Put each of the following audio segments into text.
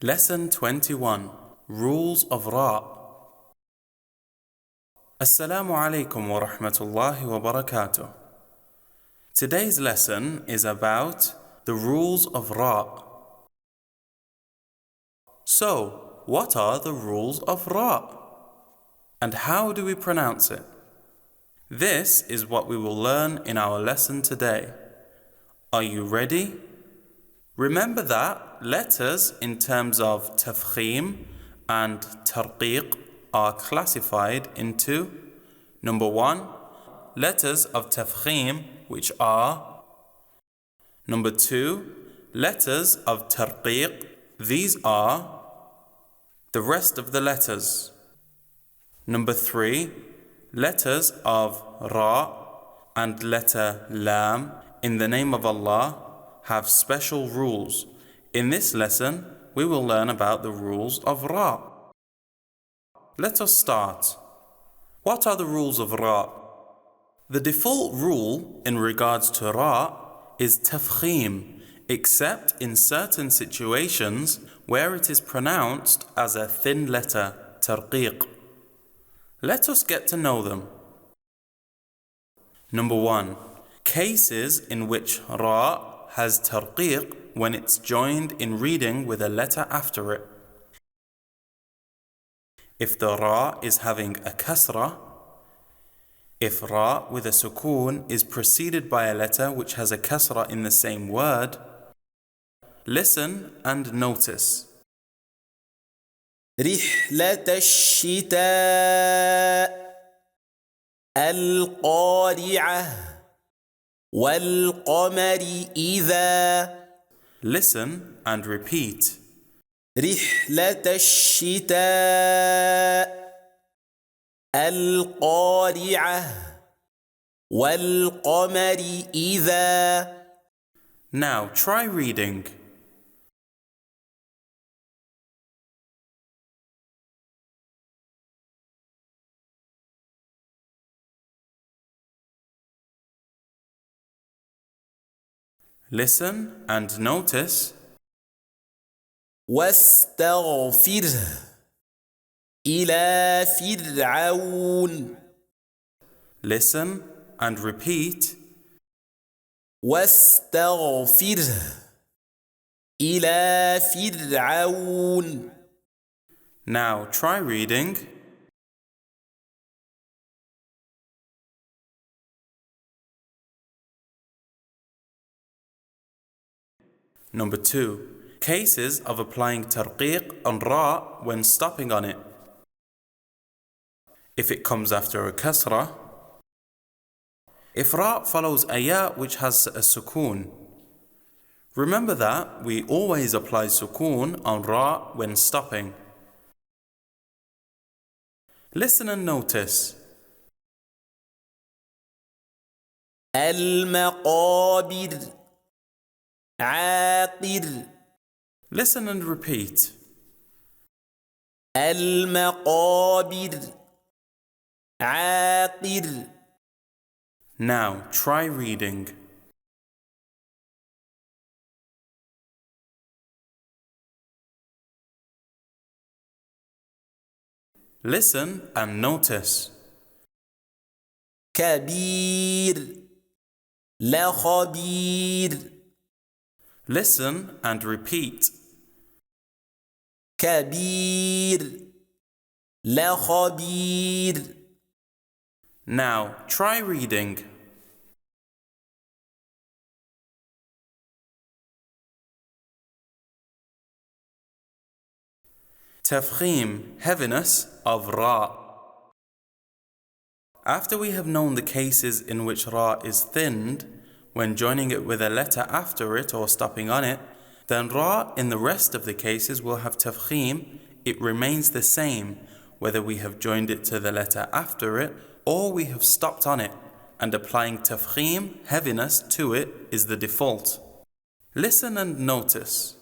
Lesson 21. Rules of Ra. Assalamu alaikum wa rahmatullahi wa barakatuh. Today's lesson is about the rules of Ra. So, what are the rules of Ra? And how do we pronounce it? This is what we will learn in our lesson today. Are you ready? Remember that letters in terms of tafkhim and tarqiq are classified into number 1, letters of tafkhim, which are number 2, letters of tarqiq. These are the rest of the letters. Number 3, letters of Ra and letter Lam in the name of Allah have special rules. In this lesson, we will learn about the rules of Ra. Let us start. What are the rules of Ra? The default rule in regards to Ra is tafkhim, except in certain situations where it is pronounced as a thin letter, tarqiq. Let us get to know them. Number 1. Cases in which Ra has tarqiq when it's joined in reading with a letter after it. If the Ra is having a kasra, if Ra with a sukoon is preceded by a letter which has a kasra in the same word, listen and notice. رحلة الشتاء القارعة والقمر إذا. Listen and repeat. رحلة الشتاء القارعة والقمر إذا. Now try reading. Listen and notice. واستغفره إلى فرعون. Listen and repeat. واستغفره إلى فرعون. Now try reading. Number 2. Cases of applying tarqiq on Ra when stopping on it. If it comes after a kasra. If Ra follows a ya which has a sukoon. Remember that we always apply sukoon on Ra when stopping. Listen and notice. المقابر عاقر. Listen and repeat. المقابر عاقر. Now try reading. Listen and notice. كبير لا خبير. Listen and repeat. كبير لا خبير. Now try reading. Tafkhim, heaviness of Ra. After we have known the cases in which Ra is thinned, when joining it with a letter after it or stopping on it, then Ra in the rest of the cases will have tafkhim. It remains the same whether we have joined it to the letter after it or we have stopped on it, and applying tafkhim, heaviness, to it is the default. Listen and notice.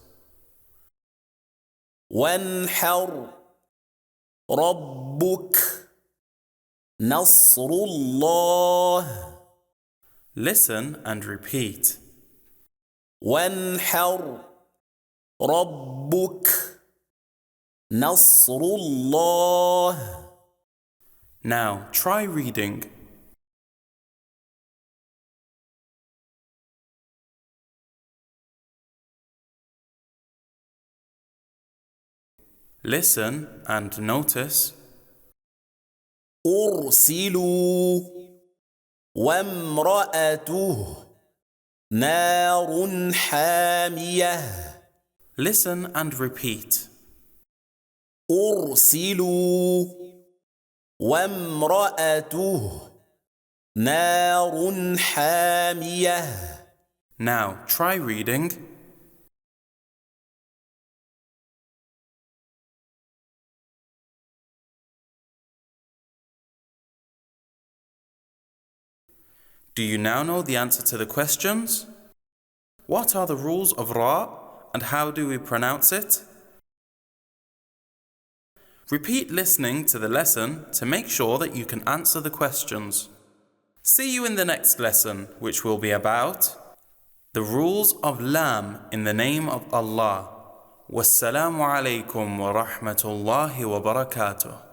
وانحر ربك نصر الله. Listen and repeat. وانحر ربك نصر الله. Now try reading. Listen and notice. أرسلوا وامرأته نار حامية. Listen and repeat. أرسلوا وامرأته نار حامية. Now try reading. Do you now know the answer to the questions? What are the rules of Ra and how do we pronounce it? Repeat listening to the lesson to make sure that you can answer the questions. See you in the next lesson, which will be about the rules of Lam in the name of Allah. Wassalamu alaikum wa rahmatullahi wa barakatuh.